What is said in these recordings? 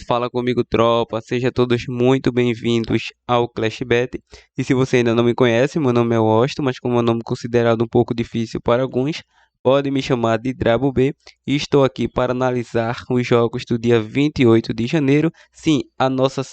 Fala comigo, tropa. Sejam todos muito bem-vindos ao Clash Bet. E se você ainda não me conhece, meu nome é Washington, mas como é um nome considerado um pouco difícil para alguns, pode me chamar de Drabo B. E estou aqui para analisar os jogos do dia 28 de janeiro. Sim, a nossa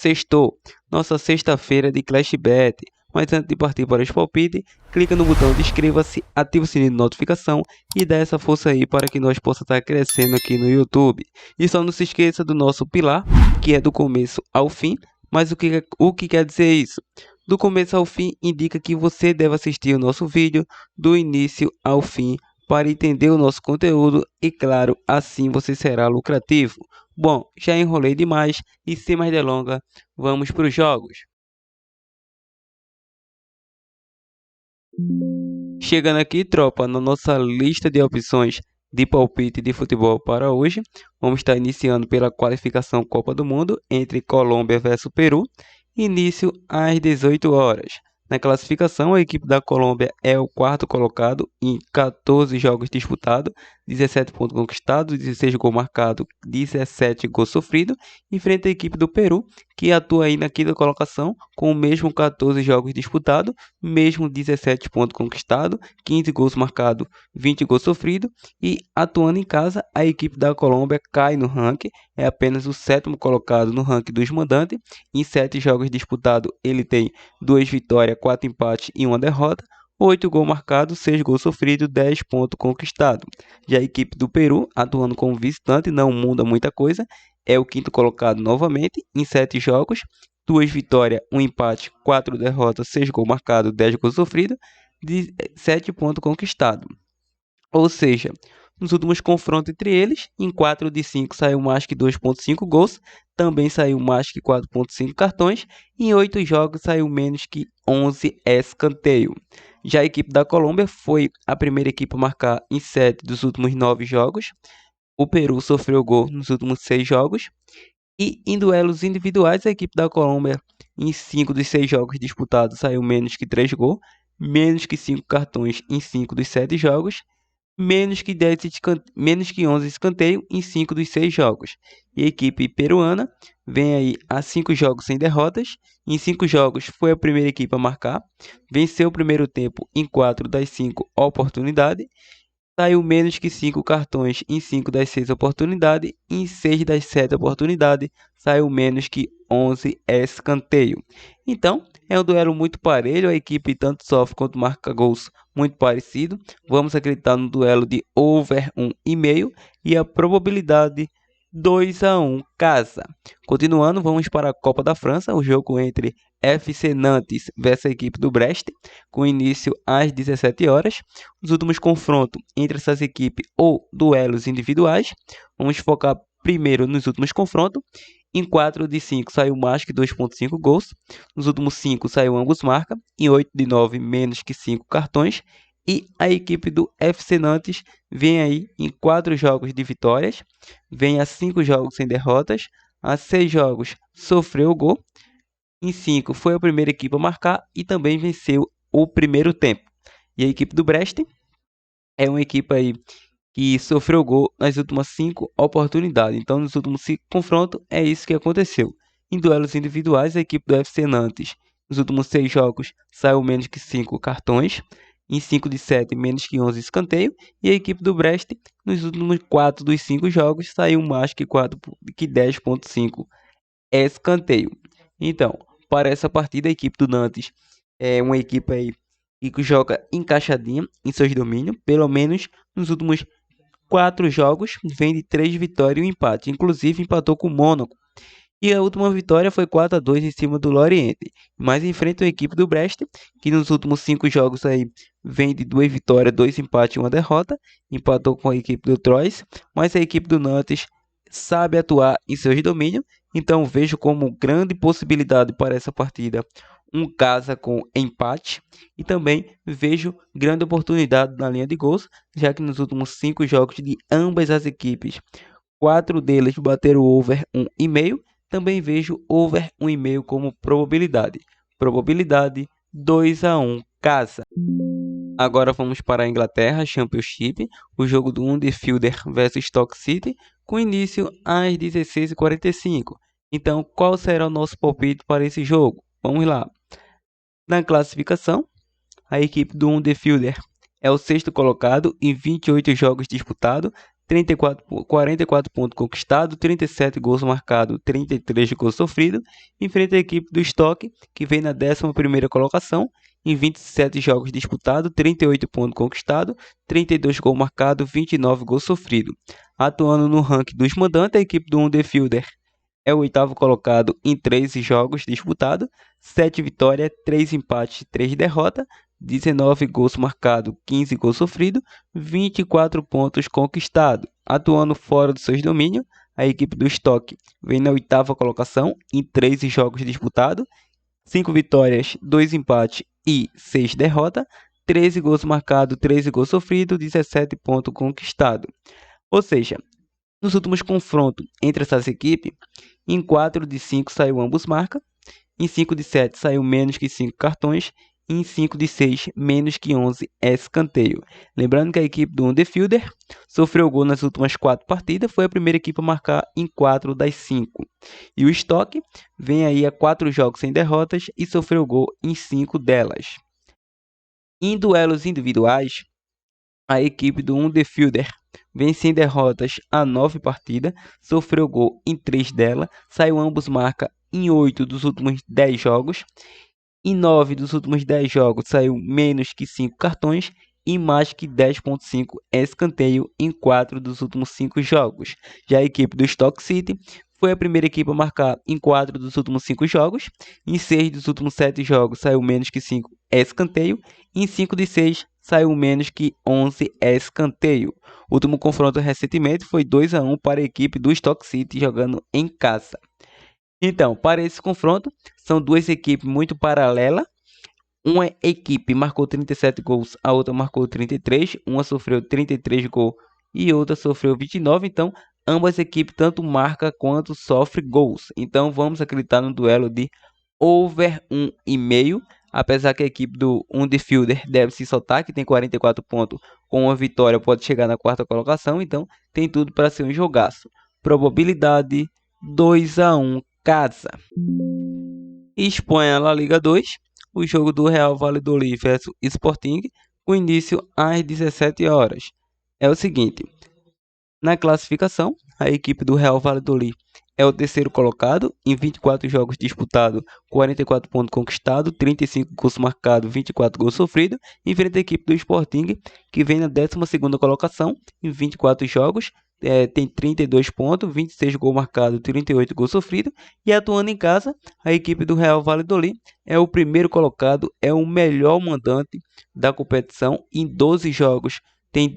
sexta-feira de Clash Bet. Mas antes de partir para os palpites, clica no botão de inscreva-se, ativa o sininho de notificação e dá essa força aí para que nós possamos estar crescendo aqui no YouTube. E só não se esqueça do nosso pilar, que é do começo ao fim. Mas o que quer dizer isso? Do começo ao fim indica que você deve assistir o nosso vídeo do início ao fim para entender o nosso conteúdo e, claro, assim você será lucrativo. Bom, já enrolei demais e sem mais delongas, vamos para os jogos. Chegando aqui, tropa, na nossa lista de opções de palpite de futebol para hoje, vamos estar iniciando pela qualificação Copa do Mundo entre Colômbia versus Peru, início às 18 horas. Na classificação, a equipe da Colômbia é o quarto colocado em 14 jogos disputados, 17 pontos conquistados, 16 gols marcados, 17 gols sofridos, enfrenta a equipe do Peru, que atua aí na quinta colocação com o mesmo 14 jogos disputados, mesmo 17 pontos conquistados, 15 gols marcados, 20 gols sofridos, e atuando em casa, a equipe da Colômbia cai no ranking, é apenas o sétimo colocado no ranking dos mandantes. Em 7 jogos disputados, ele tem 2 vitórias, 4 empates e 1 derrota. 8 gols marcados, 6 gols sofridos, 10 pontos conquistados. Já a equipe do Peru, atuando como visitante, não muda muita coisa, é o quinto colocado novamente em 7 jogos, 2 vitórias, 1 empate, 4 derrotas, 6 gols marcados, 10 gols sofridos, 7 pontos conquistados. Ou seja, nos últimos confrontos entre eles, em 4 de 5 saiu mais que 2,5 gols, também saiu mais que 4,5 cartões, e em 8 jogos saiu menos que 11 escanteio. Já a equipe da Colômbia foi a primeira equipe a marcar em 7 dos últimos 9 jogos. O Peru sofreu gol nos últimos 6 jogos. E em duelos individuais, a equipe da Colômbia, em 5 dos 6 jogos disputados, saiu menos que 3 gols, menos que 5 cartões em 5 dos 7 jogos, menos que 11 escanteio em 5 dos 6 jogos. E a equipe peruana vem aí a 5 jogos sem derrotas. Em 5 jogos foi a primeira equipe a marcar. Venceu o primeiro tempo em 4 das 5 oportunidades. Saiu menos que 5 cartões em 5 das 6 oportunidades. Em 6 das 7 oportunidades, saiu menos que 11 escanteio. Então, é um duelo muito parelho. A equipe tanto sofre quanto marca gols muito parecido. Vamos acreditar no duelo de over 1,5 e a probabilidade 2-1 casa. Continuando, vamos para a Copa da França, o jogo entre FC Nantes versus a equipe do Brest, com início às 17 horas. Os últimos confrontos entre essas equipes ou duelos individuais. Vamos focar primeiro nos últimos confrontos. Em 4 de 5 saiu mais que 2,5 gols. Nos últimos 5 saiu ambos marca. Em 8 de 9 menos que 5 cartões. E a equipe do FC Nantes vem aí em 4 jogos de vitórias. Vem a 5 jogos sem derrotas. A 6 jogos sofreu gol. Em 5 foi a primeira equipe a marcar e também venceu o primeiro tempo. E a equipe do Brest é uma equipe aí que sofreu gol nas últimas 5 oportunidades. Então, nos últimos 5 confrontos, é isso que aconteceu. Em duelos individuais, a equipe do FC Nantes, nos últimos 6 jogos, saiu menos que 5 cartões. Em 5 de 7, menos que 11 escanteio. E a equipe do Brest, nos últimos 4 dos 5 jogos, saiu mais que 10,5 escanteio. Então, para essa partida, a equipe do Nantes é uma equipe aí que joga encaixadinha em seus domínios, pelo menos nos últimos 4 jogos, vem de 3 vitórias e um empate, inclusive empatou com o Mônaco. E a última vitória foi 4-2 em cima do Lorient, mas enfrenta a equipe do Brest, que nos últimos 5 jogos aí vem de 2 vitórias, 2 empates e 1 derrota, empatou com a equipe do Troyes, mas a equipe do Nantes sabe atuar em seus domínios, então vejo como grande possibilidade para essa partida um casa com empate e também vejo grande oportunidade na linha de gols, já que nos últimos 5 jogos de ambas as equipes, 4 deles bateram over 1,5. Também vejo over 1,5 como probabilidade. Probabilidade 2-1 casa. Agora vamos para a Inglaterra Championship, o jogo do Huddersfield versus Stoke City, com início às 16h45. Então, qual será o nosso palpite para esse jogo? Vamos lá. Na classificação, a equipe do Huddersfield é o sexto colocado em 28 jogos disputados, 44 pontos conquistados, 37 gols marcados, 33 gols sofridos, enfrenta a equipe do Stoke, que vem na 11ª colocação, em 27 jogos disputados, 38 pontos conquistados, 32 gols marcados, 29 gols sofridos. Atuando no ranking dos mandantes, a equipe do Huddersfield é o oitavo colocado em 13 jogos disputados, 7 vitórias, 3 empates, 3 derrotas, 19 gols marcados, 15 gols sofridos, 24 pontos conquistados. Atuando fora dos seus domínios, a equipe do Stoke vem na oitava colocação em 13 jogos disputados, 5 vitórias, 2 empates e 6 derrotas, 13 gols marcados, 13 gols sofridos, 17 pontos conquistados. Ou seja, nos últimos confrontos entre essas equipes, em 4 de 5 saiu ambos marca, em 5 de 7 saiu menos que 5 cartões, e em 5 de 6 menos que 11 escanteio. Lembrando que a equipe do Huddersfield sofreu gol nas últimas 4 partidas, foi a primeira equipe a marcar em 4 das 5. E o Stoke vem aí a 4 jogos sem derrotas e sofreu gol em 5 delas. Em duelos individuais, a equipe do Huddersfield vem sem derrotas a 9 partidas, sofreu gol em 3 delas, saiu ambos marca em 8 dos últimos 10 jogos. Em 9 dos últimos 10 jogos saiu menos que 5 cartões e mais que 10.5 escanteio em 4 dos últimos 5 jogos. Já a equipe do Stoke City foi a primeira equipe a marcar em 4 dos últimos 5 jogos. Em 6 dos últimos 7 jogos saiu menos que 5 escanteio. Em 5 de 6 saiu menos que 11 escanteio. O último confronto recentemente foi 2-1 para a equipe do Stoke City jogando em casa. Então, para esse confronto, são duas equipes muito paralelas. Uma equipe marcou 37 gols, a outra marcou 33. Uma sofreu 33 gols e outra sofreu 29. Então, ambas equipes tanto marcam quanto sofrem gols. Então, vamos acreditar no duelo de over 1,5. Apesar que a equipe do Huddersfield deve se soltar, que tem 44 pontos, com uma vitória pode chegar na 4ª colocação. Então, tem tudo para ser um jogaço. Probabilidade 2-1 casa. Espanha La Liga 2, o jogo do Real Valladolid versus Sporting, com início às 17 horas. É o seguinte, na classificação, a equipe do Real Valladolid é o terceiro colocado, em 24 jogos disputados, 44 pontos conquistados, 35 gols marcados, 24 gols sofridos, enfrenta a equipe do Sporting, que vem na 12ª colocação, em 24 jogos, tem 32 pontos, 26 gols marcados, 38 gols sofridos, e atuando em casa, a equipe do Real Valladolid é o primeiro colocado, é o melhor mandante da competição em 12 jogos, tem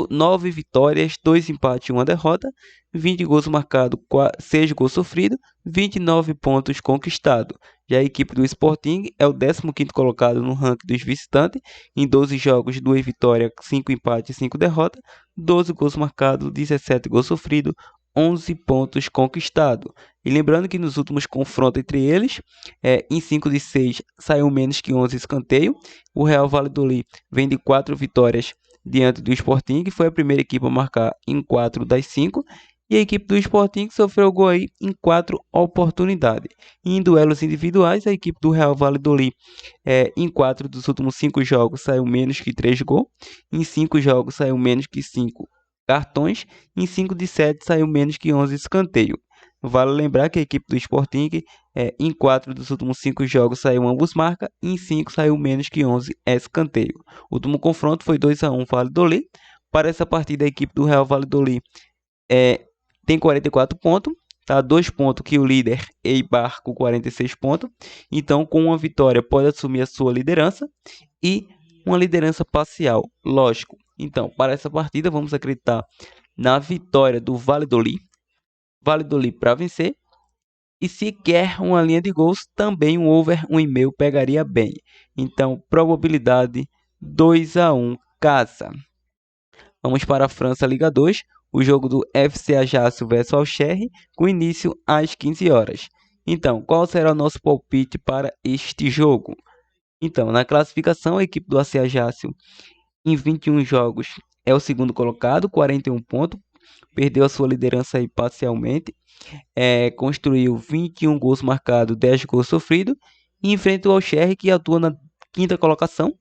9 vitórias, 2 empates e 1 derrota, 20 gols marcados, 6 gols sofridos, 29 pontos conquistados. Já a equipe do Sporting é o 15º colocado no ranking dos visitantes, em 12 jogos, 2 vitórias, 5 empates e 5 derrotas, 12 gols marcados, 17 gols sofridos, 11 pontos conquistados. E lembrando que nos últimos confrontos entre eles, em 5 de 6 saiu menos que 11 escanteio. O Real Valladolid vem de 4 vitórias diante do Sporting, que foi a primeira equipe a marcar em 4 das 5. E a equipe do Sporting sofreu gol aí em 4 oportunidades. E em duelos individuais, a equipe do Real Valladolid em 4 dos últimos 5 jogos saiu menos que 3 gols. Em 5 jogos saiu menos que 5 cartões. Em 5 de 7 saiu menos que 11 escanteio. Vale lembrar que a equipe do Sporting em 4 dos últimos 5 jogos saiu ambos marca, e em 5 saiu menos que 11 escanteio. O último confronto foi 2-1 Valladolid. Para essa partida, a equipe do Real Valladolid tem 44 pontos, tá? 2 pontos que o líder Eibar com 46 pontos. Então, com uma vitória, pode assumir a sua liderança e uma liderança parcial, lógico. Então, para essa partida, vamos acreditar na vitória do Valladolid para vencer. E se quer uma linha de gols, também um over 1,5 pegaria bem. Então, probabilidade 2-1 casa. Vamos para a França Liga 2, o jogo do FC Ajaccio versus Auxerre, com início às 15 horas. Então, qual será o nosso palpite para este jogo? Então, na classificação, a equipe do FC Ajaccio em 21 jogos é o segundo colocado, 41 pontos, perdeu a sua liderança aí parcialmente, construiu 21 gols marcados, 10 gols sofridos, e enfrenta o Alsherri, que atua na quinta colocação.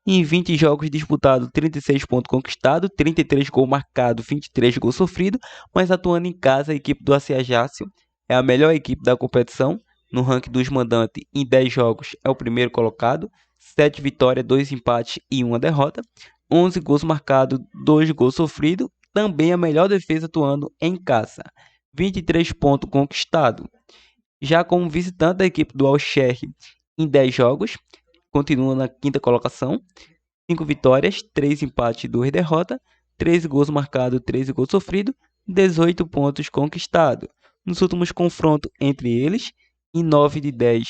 Em 20 jogos disputados, 36 pontos conquistados, 33 gols marcados, 23 gols sofridos, mas atuando em casa, a equipe do AC Ajaccio é a melhor equipe da competição. No ranking dos mandantes, em 10 jogos, é o primeiro colocado, 7 vitórias, 2 empates e 1 derrota, 11 gols marcados, 2 gols sofridos, também a melhor defesa atuando em casa. 23 pontos conquistados. Já como visitante da equipe do Alsherri, em 10 jogos, continua na quinta colocação, 5 vitórias, 3 empates e 2 derrotas, 13 gols marcados, 13 gols sofridos, 18 pontos conquistados. Nos últimos confrontos entre eles, em 9 de 10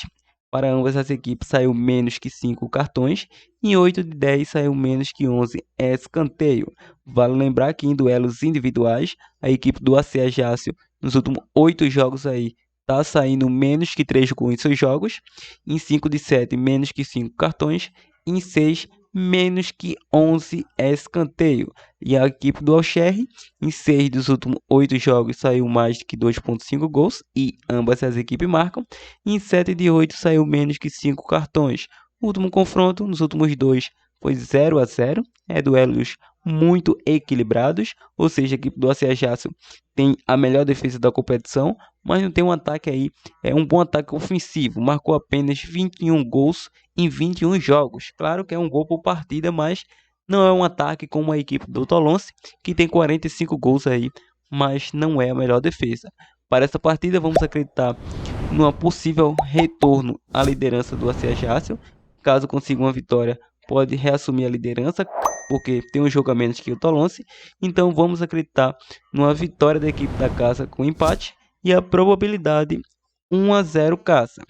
para ambas as equipes saiu menos que 5 cartões, em 8 de 10 saiu menos que 11 escanteio. Vale lembrar que em duelos individuais, a equipe do AC Ajaccio, nos últimos 8 jogos aí, está saindo menos que 3 gols em seus jogos, em 5 de 7 menos que 5 cartões, em 6 menos que 11 escanteio. E a equipe do Alsherri, em 6 dos últimos 8 jogos, saiu mais que 2,5 gols, e ambas as equipes marcam. Em 7 de 8 saiu menos que 5 cartões. O último confronto, nos últimos 2, foi 0-0. Duelos muito equilibrados, ou seja, a equipe do AC Ajaccio tem a melhor defesa da competição, mas não tem um ataque aí, um bom ataque ofensivo. Marcou apenas 21 gols em 21 jogos. Claro que é um gol por partida, mas não é um ataque como a equipe do Tolonse, que tem 45 gols aí, mas não é a melhor defesa. Para essa partida, vamos acreditar numa possível retorno à liderança do AC Ajaccio. Caso consiga uma vitória, pode reassumir a liderança, porque tem um jogo a menos que o Tolonse. Então vamos acreditar numa vitória da equipe da casa com empate e a probabilidade 1-0 casa.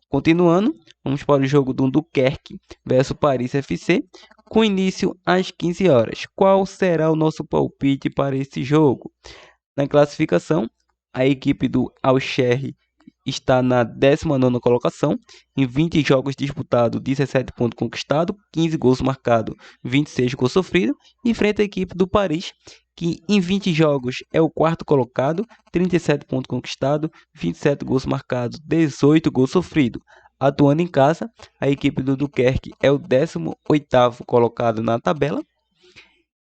Continuando, vamos para o jogo do Dunkerque versus Paris FC, com início às 15 horas. Qual será o nosso palpite para esse jogo? Na classificação, a equipe do Alsherri está na 19ª colocação, em 20 jogos disputados, 17 pontos conquistados, 15 gols marcados, 26 gols sofridos, enfrenta a equipe do Paris, que em 20 jogos é o quarto colocado, 37 pontos conquistados, 27 gols marcados, 18 gols sofridos. Atuando em casa, a equipe do Dunkerque é o 18º colocado na tabela.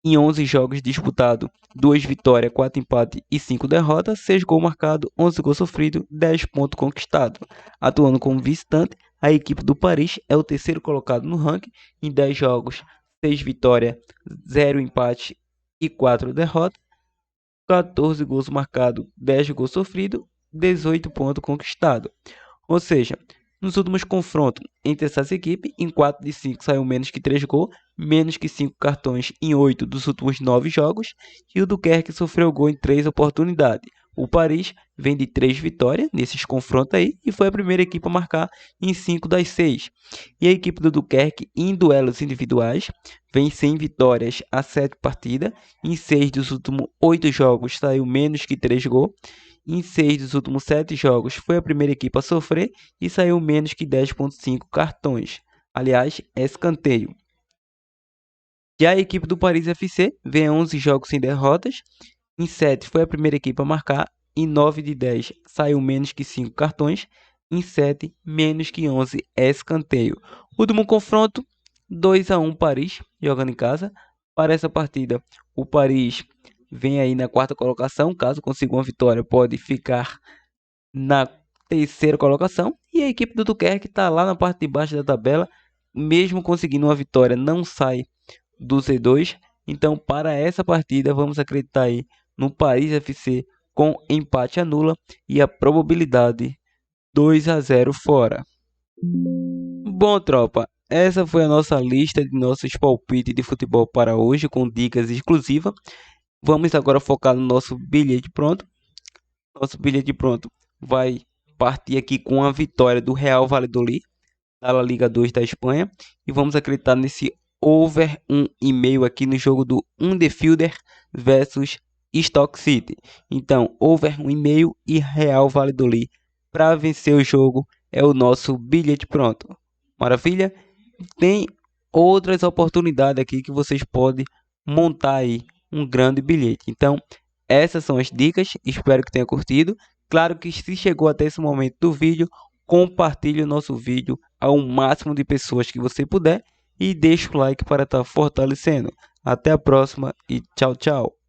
Em 11 jogos disputados, 2 vitórias, 4 empates e 5 derrotas, 6 gols marcados, 11 gols sofridos, 10 pontos conquistados. Atuando como visitante, a equipe do Paris é o terceiro colocado no ranking, em 10 jogos, 6 vitórias, 0 empate e 4 derrotas, 14 gols marcados, 10 gols sofridos, 18 pontos conquistados. Ou seja, nos últimos confrontos entre essas equipes, em 4 de 5 saiu menos que 3 gols, menos que 5 cartões em 8 dos últimos 9 jogos, e o Dunkerque sofreu gol em 3 oportunidades. O Paris vem de 3 vitórias nesses confrontos aí e foi a primeira equipe a marcar em 5 das 6. E a equipe do Dunkerque, em duelos individuais, vem sem vitórias a 7 partidas, em 6 dos últimos 8 jogos saiu menos que 3 gols. Em 6 dos últimos 7 jogos, foi a primeira equipe a sofrer e saiu menos que 10,5 cartões. Aliás, escanteio. Já a equipe do Paris FC vem a 11 jogos sem derrotas. Em 7 foi a primeira equipe a marcar. Em 9 de 10 saiu menos que 5 cartões. Em 7, menos que 11 escanteio. Último confronto, 2-1 Paris, jogando em casa. Para essa partida, o Paris vem aí na 4ª colocação. Caso consiga uma vitória, pode ficar na 3ª colocação. E a equipe do Dunkerque está lá na parte de baixo da tabela. Mesmo conseguindo uma vitória, não sai do Z2. Então, para essa partida, vamos acreditar aí no Paris FC com empate anula e a probabilidade 2-0 fora. Bom, tropa, essa foi a nossa lista de nossos palpites de futebol para hoje, com dicas exclusivas. Vamos agora focar no nosso bilhete pronto. Nosso bilhete pronto vai partir aqui com a vitória do Real Valladolid, da La Liga 2 da Espanha. E vamos acreditar nesse over 1,5 aqui no jogo do Huddersfield versus Stoke City. Então, over 1,5 e Real Valladolid para vencer o jogo é o nosso bilhete pronto. Maravilha? Tem outras oportunidades aqui que vocês podem montar aí um grande bilhete. Então, essas são as dicas, espero que tenha curtido. Claro que se chegou até esse momento do vídeo, compartilhe o nosso vídeo ao máximo de pessoas que você puder e deixe o like para estar fortalecendo. Até a próxima e tchau, tchau.